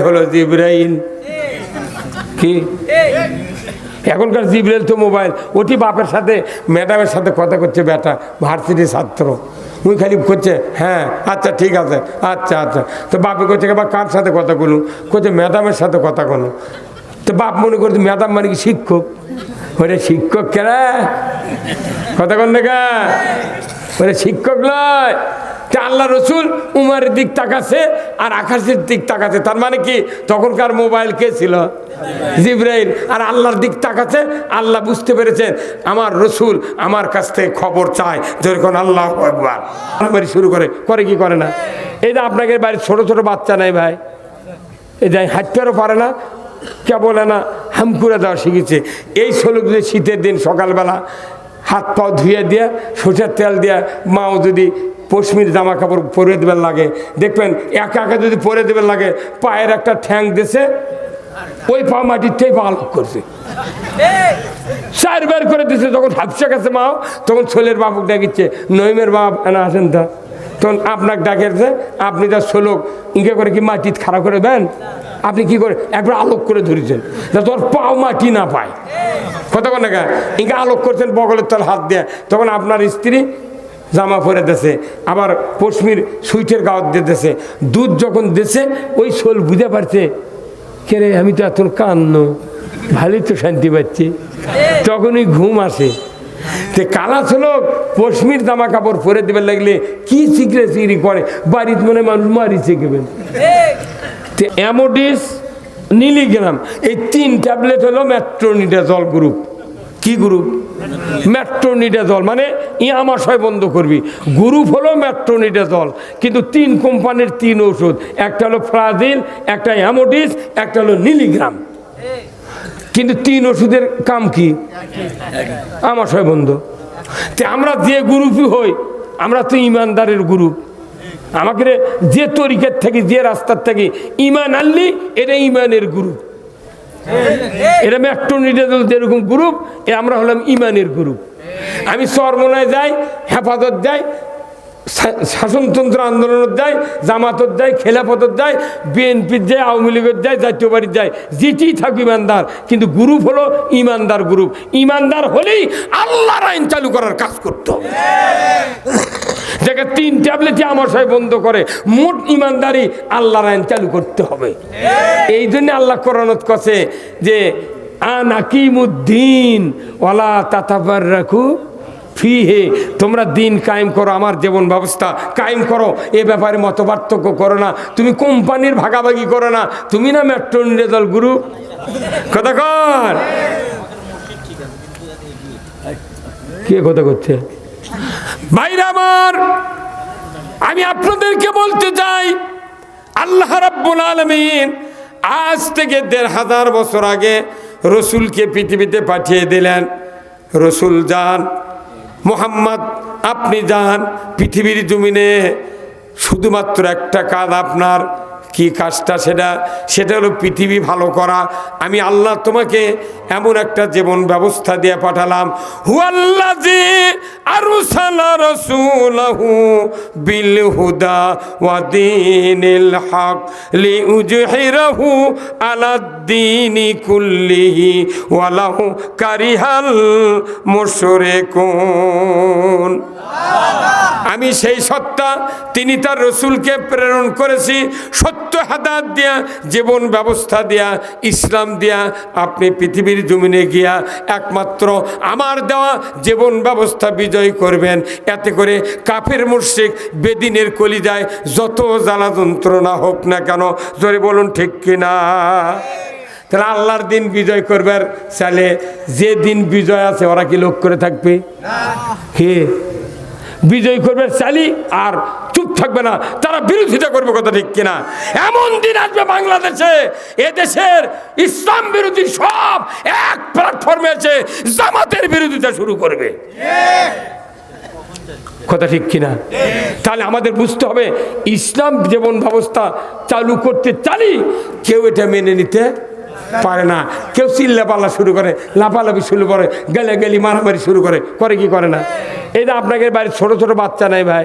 হলো জিব্রাইল। কি এখনকার জিব্রাইল তো মোবাইল, ওটি বাপের সাথে ম্যাডামের সাথে কথা করছে, বেটা ভার্সিটির ছাত্র, উনি খালি করছে হ্যাঁ আচ্ছা ঠিক আছে আচ্ছা আচ্ছা। তো বাপে করছে বা কার সাথে কথা বলুন, করছে ম্যাডামের সাথে কথা বলুন। তো বাপ মনে করছে ম্যাডাম মানে কি শিক্ষক, ওরে শিক্ষক কেরা কথা কন দেখা, ওরে শিক্ষক নয়। আল্লাহ রসুল উমারের দিক তাকাচ্ছে আর আকাশের দিক তাকাচ্ছে, তার মানে কি তখনকার মোবাইল কে ছিল? জিব্রাইল। আর আল্লাহর দিক তাকাচ্ছে, আল্লাহ বুঝতে পেরেছেন আমার রসুল আমার কাছ থেকে খবর চায়, যখন আল্লাহু আকবার বাড়ি শুরু করে কি করে না। এই যে আপনাকে বাড়ির ছোট ছোট বাচ্চা নাই ভাই, এই যে হাঁটতেও পারে না, কে বলে না হামকুড়া দেওয়া শিখেছে। এই শোলক যদি শীতের দিন সকালবেলা হাত পাও ধুয়ে দিয়ে সরষের তেল দিয়ে মাও যদি পশমির জামা কাপড় পরে দেবেন লাগে, দেখবেন একা একা যদি পরে দেবেন লাগে, পায়ের একটা ঠ্যাং দিয়েছে, ওই পা মাটির থেকে পা আলোক করছে, চারবার করে দিচ্ছে। যখন হাফসা গেছে মাও, তখন ছোলের বাবুক ডাকিচ্ছে, নইমের বাপ এনা আসেন তা, তখন আপনাকে ডাকেছে, আপনি তার ছোলক ইঙ্গে করে কি মাটি খারাপ করে দেন, আপনি কি করে একবার আলোক করে ধরেছেন, তোর পাও মাটি না পায় কথা বল না, ইঙ্গে আলোক করছেন বগলের তল হাত দিয়ে, তখন আপনার স্ত্রী জামা পরে দেছে, আবার পশমির সুইটের গাওয়াত দিতেছে। দুধ যখন দেছে ওই শোল বুঝে পারছে কে রে, আমি তো এত কান্ন ভালোই তো শান্তি পাচ্ছি, তখনই ঘুম আসে। তে কালা ছিল পশমির জামা কাপড় পরে দেবে লাগলে কি চিকরে চিকরি করে, বাড়িতে মনে মানুষ মারি চেকেবেন। তে অ্যামোডিস মিলিগ্রাম এই 3 ট্যাবলেট হলো মেট্রোনিডাজল গ্রুপ। কি গ্রুপ? মেট্রোনিডাজল, মানে আমাশয় বন্ধ করবি গ্রুপ হলো মেট্রোনিডাজল। কিন্তু 3 কোম্পানির 3 ওষুধ, একটা হলো ফ্রাজিল, একটা অ্যামোডিস, একটা হলো মিলিগ্রাম। কিন্তু 3 ওষুধের কাম কি? আমাশয় বন্ধ। তে আমরা যে গ্রুপই হই, আমরা তো ইমানদারের গ্রুপ। আমাকে যে তরিকার থেকে যে রাস্তার থেকে ইমান আনলি, এটা ইমানের গ্রুপ। এটা মেট্রোনিডাজল যেরকম গ্রুপ, আমরা হলাম ইমানের গ্রুপ। আমি চরমনায় যাই, হেফাজত যাই, শাসনতন্ত্র আন্দোলনত যাই, জামাতত যাই, খেলাফতত যাই, বিএনপির যাই, আওয়ামী লীগের যাই, জাতীয় বাড়ির যাই, যেটি থাকবে ইমানদার। কিন্তু গ্রুপ হলো ইমানদার গ্রুপ। ইমানদার হলেই আল্লাহর আইন চালু করার কাজ করতে হবে। যাকে 3 ট্যাবলেটে আমাশয় বন্ধ করে, মোট ইমানদারি আল্লাহর আইন চালু করতে হবে। এই জন্য আল্লাহ কোরআনত কছে যে আনাকিমুদ্দিন ওয়ালা তাতাফাররাকু ফিহে, তোমরা দিন কায়েম করো, আমার জীবন ব্যবস্থা কায়েম করো, এ ব্যাপারে মত পার্থক্য করো না, তুমি কোম্পানির ভাগাভাগি করো না, তুমি না মেট্রোনিডাজল গ্রুপ কথা কর। কে কথা করছে ভাইরা আমার? আমি আপনাদেরকে বলতে চাই, আল্লাহ রাব্বুল আলামিন আজ থেকে 1500 বছর আগে রসুলকে পৃথিবীতে পাঠিয়ে দিলেন। রসুল যান, মুহাম্মদ আপনি যান পৃথিবীর জমিনে, শুধুমাত্র একটা কাজ আপনার। কি কাজটা? সেটা হলো পৃথিবী ভালো করা। আমি আল্লাহ তোমাকে এমন একটা জীবন ব্যবস্থা দিয়ে পাঠালাম, হুয়াল্লাযী আরসালা রাসূলাহু বিল হুদা ওয়া দীনিল হক লিইউজহিরাহু আলাদ-দীনি কুল্লিহি ওয়ালাউ কারিহাল মুশরিকুন। আমি সেই সত্তা, তিনি তার রসুলকে প্রেরণ করেছি সত্য হাদায়াত দিয়া, জীবন ব্যবস্থা দিয়া, ইসলাম দিয়া। আপনি পৃথিবীর জমিনে গিয়া একমাত্র আমার দেওয়া জীবন ব্যবস্থা বিজয় করবেন। এতে করে কাফের মুশরিক বেদিনের কলিজায় যত জ্বালা যন্ত্রণা হোক না কেন, জোরে বলুন ঠিক কিনা? তাহলে আল্লাহর দিন বিজয় করবার চাইলে যে দিন বিজয় আছে ওরা কি লোক করে থাকবে? কে বিজয় করবে চালি আর চুপ থাকবে না, তারা বিরোধিতা করবে, কথা ঠিক কিনা? এমন দিন আসবে বাংলাদেশে, এদেশের ইসলাম বিরোধী সব এক প্ল্যাটফর্মে এসে জামাতের বিরোধিতা শুরু করবে, কথা ঠিক কিনা? তাহলে আমাদের বুঝতে হবে, ইসলাম জীবন ব্যবস্থা চালু করতে চালি, কেউ এটা মেনে নিতে পারে না। কেউ চিল্লাপাল্লা শুরু করে, লাফালাফি শুরু করে, গালাগালি মারামারি শুরু করে কি করে না? এই যে আপনাকে বাড়ির ছোট ছোট বাচ্চা নাই ভাই,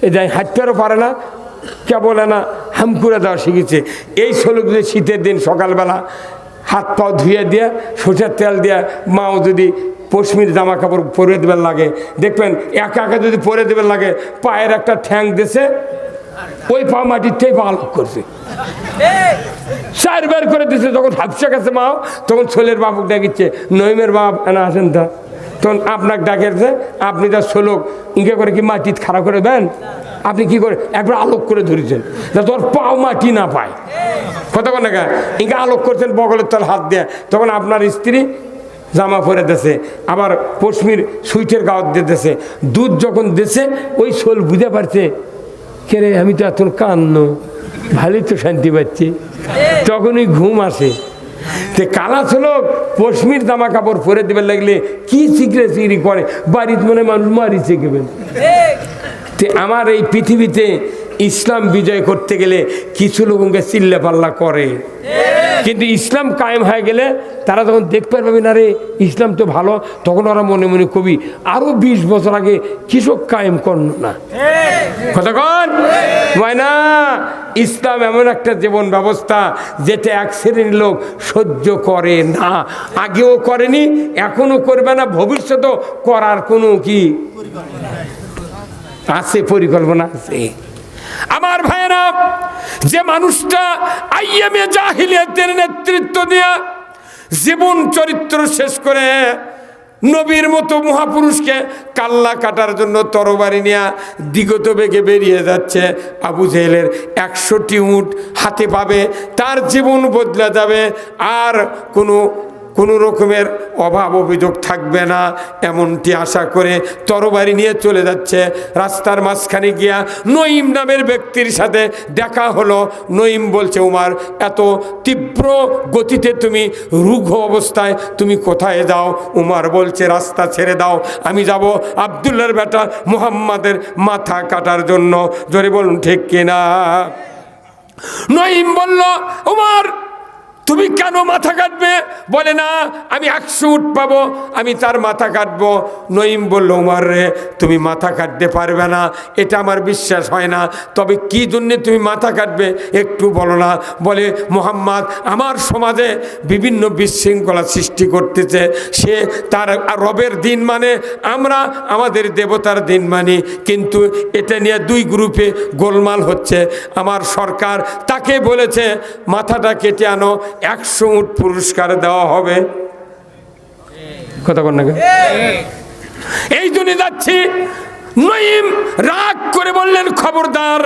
এই যে হাঁটতেও পারে না, কে বলে না হাম করে দেওয়া শিখেছে। এই শোলক যদি শীতের দিন সকালবেলা হাত পাও ধুয়ে দিয়ে সরষের তেল দিয়ে মাও যদি পশমির জামা কাপড় পরে দেবেন লাগে, দেখবেন একা একা যদি পরে দেবেন লাগে পায়ের একটা ঠ্যাং দিছে, ওই পা মাটিরটাই পা আলোক করছে, চারবার করে দিচ্ছে। যখন হাফসা কাছে মাও তখন ছোলের বাবুক ডাকিচ্ছে, নইমের বাপ এনা আসেন তা। তখন আপনাকে ডাকেছে, আপনি তার ছোলক ইঙ্গে করে কি মাটি খাড়া করে দেন, আপনি কি করে একবার আলোক করে ধরেছেন যাতে ওর পাও মাটি না পায়, কথা বলে না ইঙ্গে আলোক করছেন বগলের তল হাত দিয়ে। তখন আপনার স্ত্রী জামা পরে দেছে, আবার পশমির সুইটের গাওয়াত দিতেছে। দুধ যখন দেছে ওই শোল বুঝে পারছে, কে রে আমি তো এত কান্ন, ভালোই তো শান্তি পাচ্ছি, তখনই ঘুম আসে। তে কালা ছোলক পশমির জামা কাপড় পরে দেবে লাগলে কি চিকরে চিকরি করে, বাড়িতে মনে মানুষ মারি চেকেবেন। তে আমার এই পৃথিবীতে ইসলাম বিজয় করতে গেলে কিছু লোককে চিল্লা পাল্লা করে, কিন্তু ইসলাম কায়েম হয়ে গেলে তারা যখন দেখতে পারবে না রে ইসলাম তো ভালো, তখন ওরা মনে মনে কবি আরো 20 বছর আগে কৃষক কায়েম করল না, কতক্ষণ হয় না। ইসলাম এমন একটা জীবন ব্যবস্থা যেটা এক শ্রেণীর লোক সহ্য করে না, আগেও করেনি, এখনো করবে না, ভবিষ্যতেও করার কোনো কি আছে, পরিকল্পনা আছে। আমার ভাইয়েরা, যে মানুষটা আইয়ামে জাহিলিয়াতের নেতৃত্ব দিয়া জীবন চরিত্র শেষ করে নবীর মতো মহাপুরুষকে কাল্লা কাটার জন্য তরবারি নিয়ে দিগত বেগে বেরিয়ে যাচ্ছে, আবু জেহেলের 100টি উট হাতে পাবে, তার জীবন বদলে যাবে, আর কোনো রকমের অভাব অভিযোগ থাকবে না, এমনটি আশা করে তরবারি নিয়ে চলে যাচ্ছে। রাস্তার মাঝখানে গিয়া নঈম নামের ব্যক্তির সাথে দেখা হলো। নঈম বলছে, উমার এত তীব্র গতিতে তুমি রুগ্ন অবস্থায় তুমি কোথায় যাও? উমার বলছে, রাস্তা ছেড়ে দাও, আমি যাব আব্দুল্লাহর বেটা মুহাম্মাদের মাথা কাটার জন্য। জোরে বলুন ঠিক কিনা? নঈম বলল, উমার তুমি কেন মাথা কাটবে? বলে না, আমি 100 উট পাবো, আমি তার মাথা কাটবো। নঈম বলল, উমার রে তুমি মাথা কাটতে পারবে না, এটা আমার বিশ্বাস হয় না, তবে কি জন্যে তুমি মাথা কাটবে একটু বলো না। বলে, মুহাম্মদ আমার সমাজে বিভিন্ন বিশৃঙ্খলা সৃষ্টি করতেছে, সে তার রবের দিন মানে, আমরা আমাদের দেবতার দিন মানি, কিন্তু এটা নিয়ে 2 গ্রুপে গোলমাল হচ্ছে। আমার সরকার তাকে বলেছে মাথাটা কেটে আনো, 100 উট পুরস্কার দেওয়া হবে। কথা বল না, এই জন্য যাচ্ছি। নঈম রাগ করে বললেন, খবরদার,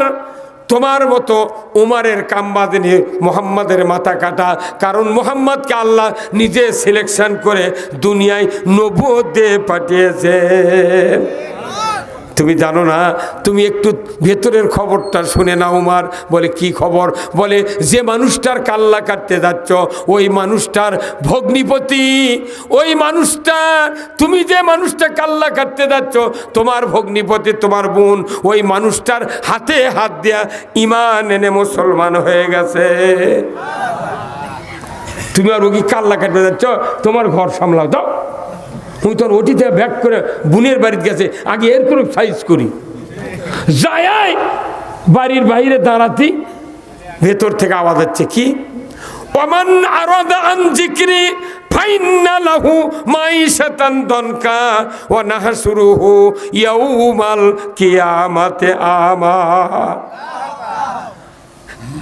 তোমার মতো উমারের কামবাদে নিয়ে মুহাম্মাদের মাথা কাটা, কারণ মুহাম্মদকে আল্লাহ নিজে সিলেকশন করে দুনিয়ায় নবুয়ত দিয়ে পাঠিয়েছে। তুমি জানো না, তুমি একটু ভেতরের খবরটা শুনে নাও। উমার বলে, কি খবর? বলে, যে মানুষটার কাল্লা কাটতে যাচ্ছ ওই মানুষটার ভগ্নিপতি, ওই মানুষটা, তুমি যে মানুষটা কাল্লা কাটতে যাচ্ছ তোমার ভগ্নিপতি, তোমার বোন, ওই মানুষটার হাতে হাত দিয়া ঈমান এনে মুসলমান হয়ে গেছে। তুমি আর ওকে কাল্লা কাটতে যাচ্ছ, তোমার ঘর সামলাও দাও। তুই তোর ওটিতে ব্যাক করে বোনের বাড়িতে গেছে, আগে এর করে সাইজ করি যায়, বাড়ির বাইরে দাঁড়াতি ভেতর থেকে আওয়াজ হচ্ছে, কি? ওমান আরাদা আন যিকরি ফাইন্না লাহু মাইশাতান দনকা ওয়া নাহশুরুহু ইয়াউমাল কিয়ামাতি আমা।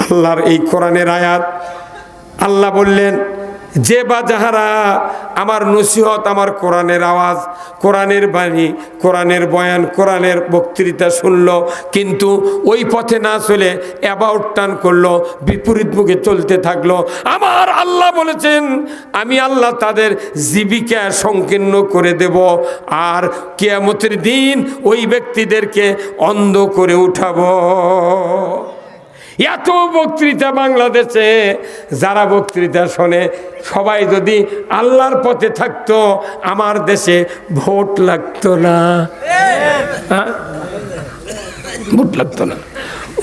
আল্লাহর এই কোরআনের আয়াত, আল্লাহ বললেন, যে বা যাহারা আমার নসিহত, আমার কোরআনের আওয়াজ, কোরআনের বাণী, কোরআনের বয়ান, কোরআনের বক্তৃতা শুনলো, কিন্তু ওই পথে না চলে অ্যাবাউট টার্ন করলো, বিপরীত মুখে চলতে থাকলো, আমার আল্লাহ বলেছেন আমি আল্লাহ তাদের জীবিকা সংকীর্ণ করে দেব, আর কিয়ামতের দিন ওই ব্যক্তিদেরকে অন্ধ করে উঠাবো। এত বক্তৃতা বাংলাদেশে, যারা বক্তৃতা শোনে সবাই যদি আল্লাহর পথে থাকতো, আমার দেশে ভোট লাগতো না, ভোট লাগতো না।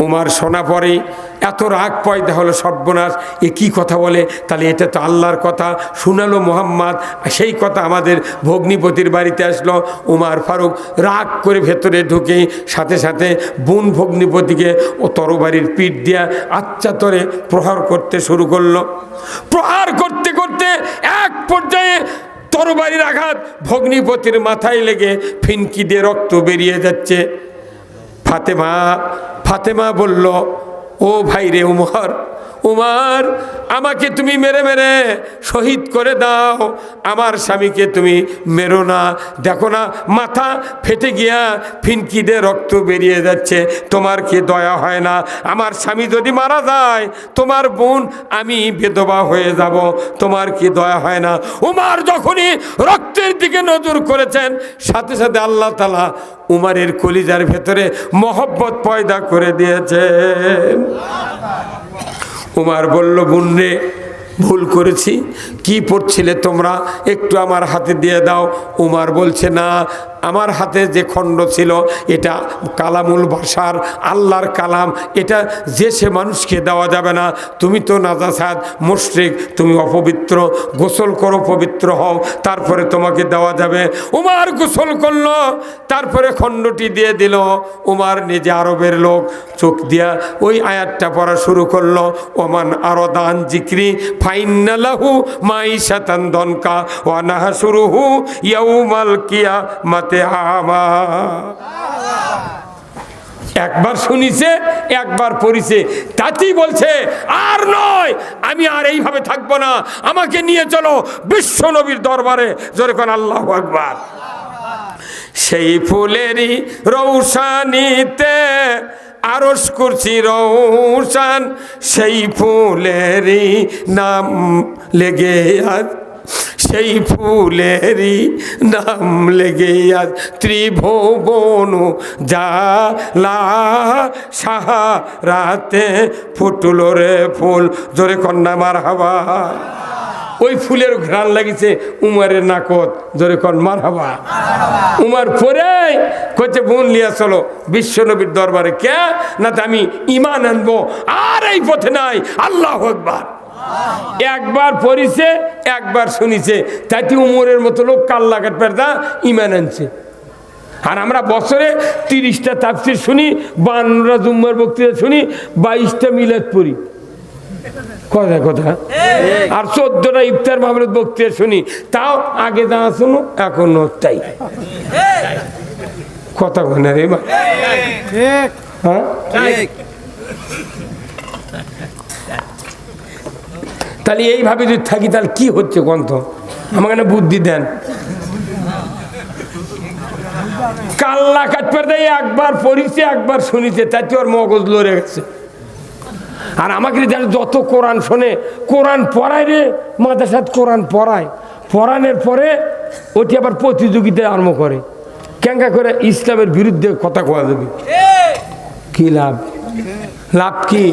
উমার শোনা পরেই এত রাগ পয়দা হলো, সর্বনাশ, এ কি কথা বলে, তাহলে এটা তো আল্লাহর কথা শোনালো মোহাম্মদ, সেই কথা আমাদের ভগ্নিপতির বাড়িতে আসলো। উমার ফারুক রাগ করে ভেতরে ঢুকে সাথে সাথে বোন ভগ্নিপতিকে ও তরবারির পিঠ দিয়া আচ্ছাতরে প্রহার করতে শুরু করলো। প্রহার করতে করতে এক পর্যায়ে তরবারির আঘাত ভগ্নিপতির মাথায় লেগে ফিনকি দিয়ে রক্ত বেরিয়ে যাচ্ছে। ফাতেমা বলল, ও ভাই রে উমর, উমার, আমাকে তুমি মেরে মেরে শহীদ করে দাও, আমার স্বামীকে তুমি মেরো না। দেখো না মাথা ফেটে গিয়া ফিনকি দিয়ে রক্ত বেরিয়ে যাচ্ছে, তোমার কি দয়া হয় না? আমার স্বামী যদি মারা যায়, তোমার বোন আমি বিধবা হয়ে যাব, তোমার কি দয়া হয় না? উমার যখনই রক্তের দিকে নজর করেছেন, সাথে সাথে আল্লাহ তাআলা উমারের কলিজার ভেতরে মহব্বত পয়দা করে দিয়েছে। উমার বলল, বোন রে, ভুল করেছি, কি পড়ছিলে তোমরা, একটু আমার হাতে দিয়ে দাও। উমার বলছে, না, আমার হাতে যে খণ্ড ছিল এটা কালামুল বাশার, আল্লাহর কালাম, এটা যে সে মানুষকে দেওয়া যাবে না। তুমি তো নাজাসাত, মুশরিক, তুমি অপবিত্র, গোসল করো, পবিত্র হও, তারপরে তোমাকে দেওয়া যাবে। উমার গোসল করলো, তারপরে খণ্ডটি দিয়ে দিল। উমার নিজে আরবের লোক, চোখ দিয়া ওই আয়াতটা পড়া শুরু করলো, ওমান আরদান জিক্রি ফাইন্না লাহু মাইশাতান দনকা ওয়া নাহশুরুহু ইয়াউমাল কিয়ামাতি আমা। একবার শুনিছে, একবার পড়িছে, তাতেই বলছে আর নয়, আমি আর এইভাবে থাকবো না, আমাকে নিয়ে চলো বিশ্ব নবীর দরবারে। জোরে কোন আল্লাহু আকবার। সেই ফুলেরই রৌশানিতে আরশ কুরসি রৌশান, সেই ফুলেরই নাম লেগে আজ, সেই ফুলেরই নাম লেগে আজ ত্রিভুবন জালা, সাহারাতে ফুটলো রে ফুল। জোরে কন্যা মারহাবা। ওই ফুলের ঘ্রাণ লাগিছে উমারের নাকত। জোরে কন মারহাবা। উমার পরে কইছে, বোন লিয়া চলো বিশ্ব নবীর দরবারে। কে না, আমি ঈমান আনবো, আর এই পথে নাই। আল্লাহু আকবার। একবার পড়িছে, একবার শুনিছে, তাইতে উমরের মতো লোক কাল্লা কাটবার দা ঈমান আনছে। আর আমরা বছরে 30টা তাফসীর শুনি, 52টা জুম্মার বক্তৃতা শুনি, 22টা মিলাদ পড়ি, কথা কথা, আর 14টা ইফতার মাহফিল বক্তৃতা শুনি, তাও আগে যা শুনো এখনো তাই। কথা কয় না রে, হ্যাঁ? তাহলে এইভাবে যদি থাকি তাহলে কি হচ্ছে গ্রন্থ? আমাকে না বুদ্ধি দেন। কাল্লা কাটপার দেয়, একবার পড়িছে, একবার শুনিছে, তাতে ওর মগজ লড়ে গেছে। আর আমাকে যত কোরআন শোনে, কোরআন পড়ায় রে, মাদ্রাসাত কোরআন পড়ায়, পড়ানোর পরে ওটি আবার প্রতিযোগিতা আরম্ভ করে, কেঙ্কা করে ইসলামের বিরুদ্ধে কথা কোয়া যাবে। কি লাভ? লাভ কি?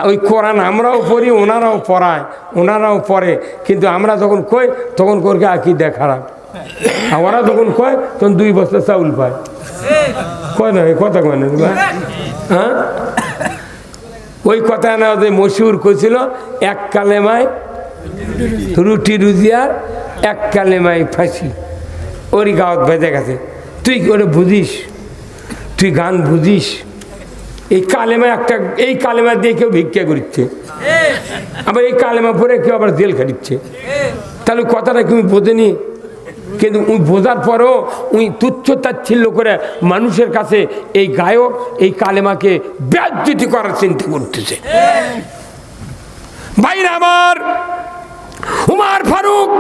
ওই কোরআন আমরাও পড়ি, ওনারাও পড়ায়, ওনারাও পড়ে, কিন্তু আমরা যখন কই তখন করকে আকীদা খারাপ, আর ওরা যখন কয় তখন 2 বস্তা চাউল পায়। কয় না কথা, কয় না? হ্যাঁ, ওই কথা না যে মশহুর কইছিল, এক কালেমায় রুটি রুজিয়ার, এক কালেমায় ফাঁসি। ওরই গাঁত বেজে গেছে। তুই ওরে বুঝিস, তুই গান বুঝিস? এই কালেমা একটা, এই কালেমা দিয়ে কেউ ভিক্ষা করছে, আবার এই কালেমা পরে কেউ আবার জেল খাটিচ্ছে। তাহলে কথাটা তুমি বোঝেনি, কিন্তু উনি বোঝার পরেও উনি তুচ্ছ তাচ্ছিল্য করে মানুষের কাছে এই গায়ক এই কালেমাকে বেজ্জতি করার চিন্তা করতেছে। ভাইরা আমার, উমার ফারুক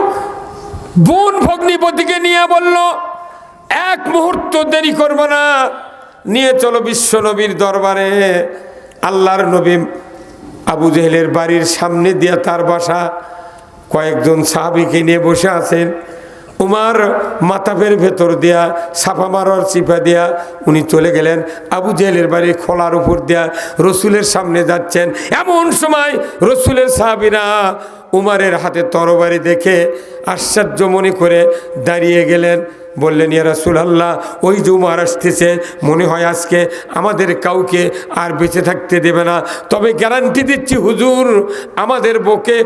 বোন ভগ্নিপতিকে নিয়ে বলল, এক মুহূর্ত দেরি করব না, নিয়ে চলো বিশ্ব নবীর দরবারে। আল্লাহর নবী আবু জেহেলের বাড়ির সামনে দিয়া তার বাসা, কয়েকজন সাহাবীকে নিয়ে বসে আছেন। উমার মাথাপের ভেতর দিয়া সাফা মারার চিপা দিয়া উনি চলে গেলেন আবু জেহেলের বাড়ির খোলার উপর দিয়া রসুলের সামনে যাচ্ছেন। এমন সময় রসুলের সাহাবীরা উমারের হাতে তরবারি দেখে আশ্চর্য মনে করে দাঁড়িয়ে গেলেন। বললেন, ইয়া রাসূলুল্লাহ, ওই যে উমার আসতেছে, মনে হয় আজকে আমাদের কাউকে আর বেঁচে থাকতে দেবে না। তবে গ্যারান্টি দিচ্ছি হুজুর, আমাদের বুকে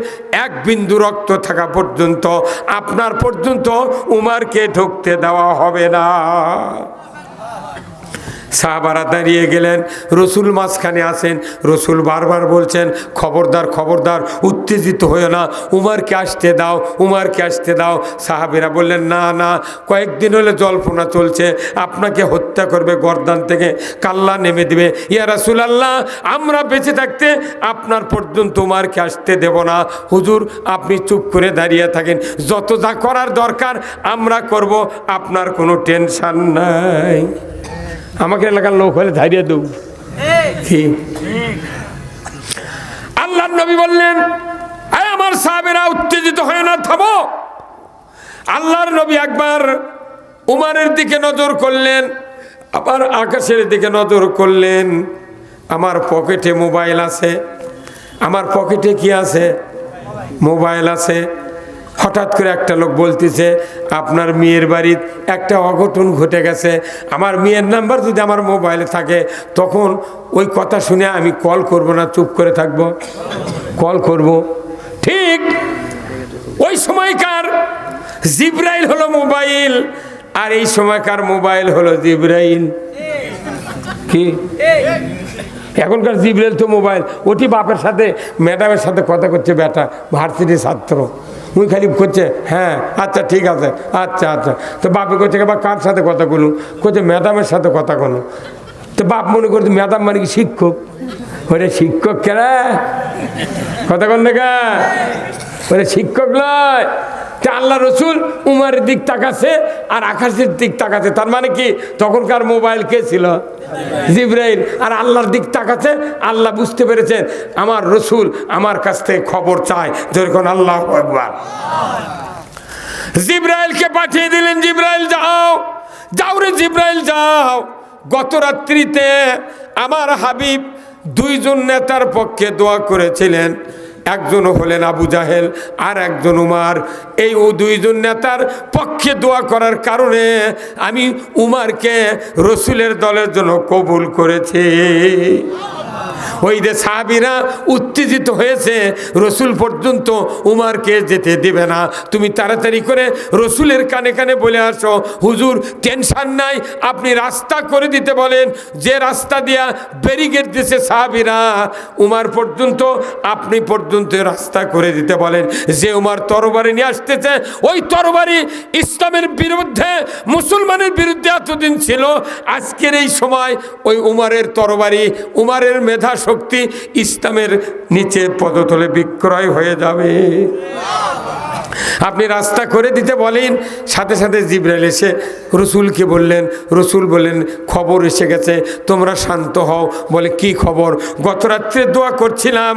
এক বিন্দু রক্ত থাকা পর্যন্ত আপনার পর্যন্ত উমারকে ঢুকতে দেওয়া হবে না। সাহাবারা দাঁড়িয়ে গেলেন, রসুল মাঝখানে আছেন। রসুল বারবার বলছেন, খবরদার খবরদার, উত্তেজিত হয়ে না, উমারকে আসতে দাও, উমারকে আসতে দাও। সাহাবীরা বললেন, না না, কয়েকদিন হলে জল্পনা চলছে, আপনাকে হত্যা করবে, গর্দান থেকে কাল্লা নেমে দেবে। ইয়া রাসূলুল্লাহ, আমরা বেঁচে থাকতে আপনার পর্যন্ত উমারকে আসতে দেব না। হুজুর, আপনি চুপ করে দাঁড়িয়ে থাকেন, যত যা করার দরকার আমরা করব, আপনার কোনো টেনশন নাই। আমাকে এলাকার লোক হলে ধারিয়ে দেব কি? আল্লাহর নবী বললেন, আমার সাহাবেরা উত্তেজিত হয় না, থামো। আল্লাহর নবী একবার উমারের দিকে নজর করলেন, আবার আকাশের দিকে নজর করলেন। আমার পকেটে মোবাইল আছে, আমার পকেটে কি আছে? মোবাইল আছে। হঠাৎ করে একটা লোক বলতেছে, আপনার মেয়ের বাড়ির একটা অঘটন ঘটে গেছে, আমার মেয়ের নাম্বার যদি আমার মোবাইলে থাকে, তখন ওই কথা শুনে আমি কল করব না, চুপ করে থাকব? কল করব। ঠিক ওই সময়কার জিবরাইল হলো মোবাইল, আর এই সময়কার মোবাইল হলো জিবরাইল। কি এখনকার জিবরাইল তো মোবাইল, ওটি বাপের সাথে ম্যাডামের সাথে কথা করছে, বেটা ভার্সিটির ছাত্র, উনি খালি করছে হ্যাঁ আচ্ছা ঠিক আছে, আচ্ছা আচ্ছা। তো বাপে করছে, বা কার সাথে কথা বলুন? করছে ম্যাডামের সাথে কথা বলো। তো বাপ মনে করছে ম্যাডাম মানে কি শিক্ষক? ওরে শিক্ষক কেরা কথা কন না, ওরে শিক্ষক নয়। আল্লাহ রসুল উমারের দিক তাকাছে আর আকাশের দিক তাকাছে, তার মানে কি তখনকার মোবাইল কে ছিল? জিবরাইল। আর আল্লাহর দিক তাকাছে, আল্লাহ বুঝতে পেরেছেন আমার রসুল আমার কাছ থেকে খবর চায়, যেরকম আল্লাহু আকবার। জিবরাইলকে পাঠিয়ে দিলেন, জিবরাইল যাও, যাও রে জিবরাইল যাও। গত রাত্রিতে আমার হাবিব দুইজন নেতার পক্ষে দোয়া করেছিলেন, একজন হলেন আবু জাহেল আর একজন উমার। এই দুইজন নেতার পক্ষে দোয়া করার কারণে আমি উমারকে রসুলের দলের জন্য কবুল করেছি। ওই যে সাহাবীরা উত্তেজিত হয়েছে, রসুল পর্যন্ত উমারকে যেতে দেবে না, তুমি তাড়াতাড়ি করে রসুলের কানে কানে বলে আসো, হুজুর টেনশন নাই, আপনি রাস্তা করে দিতে বলেন, যে রাস্তা দিয়া ব্যারিকেড দিয়েছে সাহাবীরা উমার পর্যন্ত, আপনি পর্যন্ত রাস্তা করে দিতে বলেন। যে উমার তরবারি নিয়ে আসতেছে, ওই তরবারি ইসলামের বিরুদ্ধে, মুসলমানের বিরুদ্ধে এতদিন ছিল, আজকের এই সময় ওই উমারের তরবারি, উমারের মেধা শক্তি ইসলামের নিচে পদতলে বিক্রয় হয়ে যাবে। আপনি রাস্তা করে দিতে বলেন। সাথে সাথে জিবরাইল এসে রসুলকে বললেন, রসুল বললেন খবর এসে গেছে, তোমরা শান্ত হও। বলে কি খবর? গত রাত্রে দোয়া করছিলাম,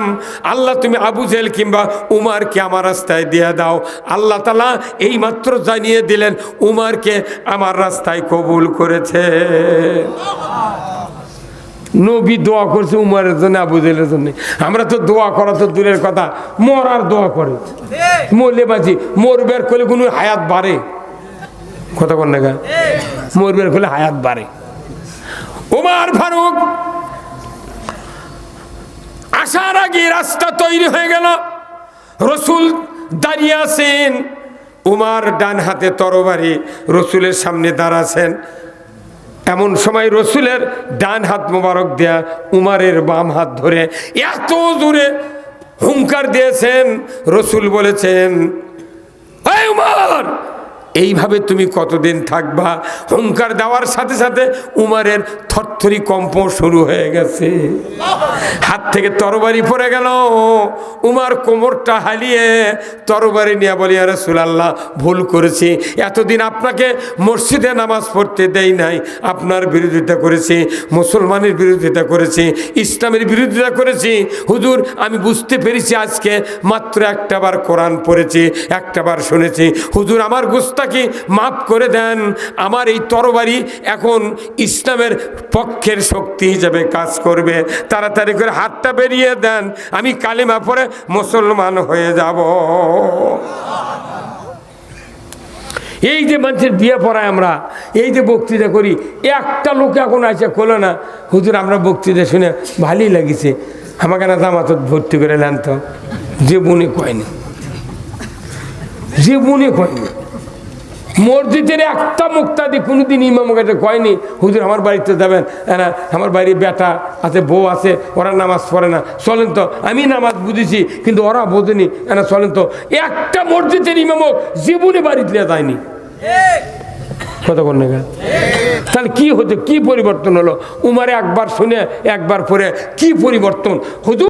আল্লাহ তুমি আবু জেহেল কিংবা উমারকে আমার রাস্তায় দিয়ে দাও। আল্লাহ তাআলা এই মাত্র জানিয়ে দিলেন উমারকে আমার রাস্তায় কবুল করেছে। নবী দোয়া করছে উমারের জন্য, আবু জেহেলের জন্য। আমরা তো দোয়া করা তো দূরের কথা, মরার দোয়া করে, মরলে বাঁচি, মরবের করলে কোনো হায়াত বাড়ে, কথা কন না, মরবের করলে হায়াত বাড়ে। উমার ফারুক আসার আগে রাস্তা তৈরি হয়ে গেল, রসুল দাঁড়িয়ে আছেন, উমার ডান হাতে তরবারি, রসুলের সামনে দাঁড়াছেন। এমন সময় রসুলের ডান হাত মোবারক দেয়া উমারের বাম হাত ধরে এত জোরে হুঙ্কার দিয়েছেন, রসুল বলেছেন, এই উমার, এইভাবে তুমি কতদিন থাকবা? হুঙ্কার দেওয়ার সাথে সাথে উমারের থরথরি কম্প শুরু হয়ে গেছে, হাত থেকে তরবারি পড়ে গেল। উমার কোমরটা হালিয়ে তরবারি নিয়ে বলি, ইয়া রাসূলুল্লাহ ভুল করেছি, এতদিন আপনাকে মসজিদে নামাজ পড়তে দেই নাই, আপনার বিরোধিতা করেছি, মুসলমানের বিরোধিতা করেছি, ইসলামের বিরোধিতা করেছি। হুজুর আমি বুঝতে পেরেছি, আজকে মাত্র একটাবার কোরআন পড়েছি, একটাবার শুনেছি। হুজুর আমার গোস্তা হাতটাকে মাফ করে দেন। আমার এই তরবারি এখন ইসলামের পক্ষের শক্তি হিসেবে কাজ করবে, তাড়াতাড়ি করে হাতটা বেরিয়ে দেন, আমি কালিমা পড়ে মুসলমান হয়ে যাব। এই যে মানুষের বিয়ে পড়ায় আমরা, এই যে বক্তৃতা করি, একটা লোক এখন আছে খোলো না, হুজুর আমরা বক্তৃতা শুনে ভালোই লাগিছে, আমাকে না জামাতত ভর্তি করে নেন তো। জীবনে কয়নি, জীবনে কয়নি। মসজিদের একটা মুক্তাদি কোনোদিন ইমাম কাছে কয়নি হুজুর আমার বাড়িতে যাবেন না, আমার বাড়ির বেটা আছে, বউ আছে, ওরা নামাজ পড়ে না, চলেন তো। আমি নামাজ বুঝেছি কিন্তু ওরা বোঝেনি, না চলেন তো। একটা মসজিদের ইমামও জীবনে বাড়িতে যায়নি। কথা বল না, তাহলে কি হতো, কি পরিবর্তন হলো? উমারে একবার শুনে একবার পরে কি পরিবর্তন হুজুর।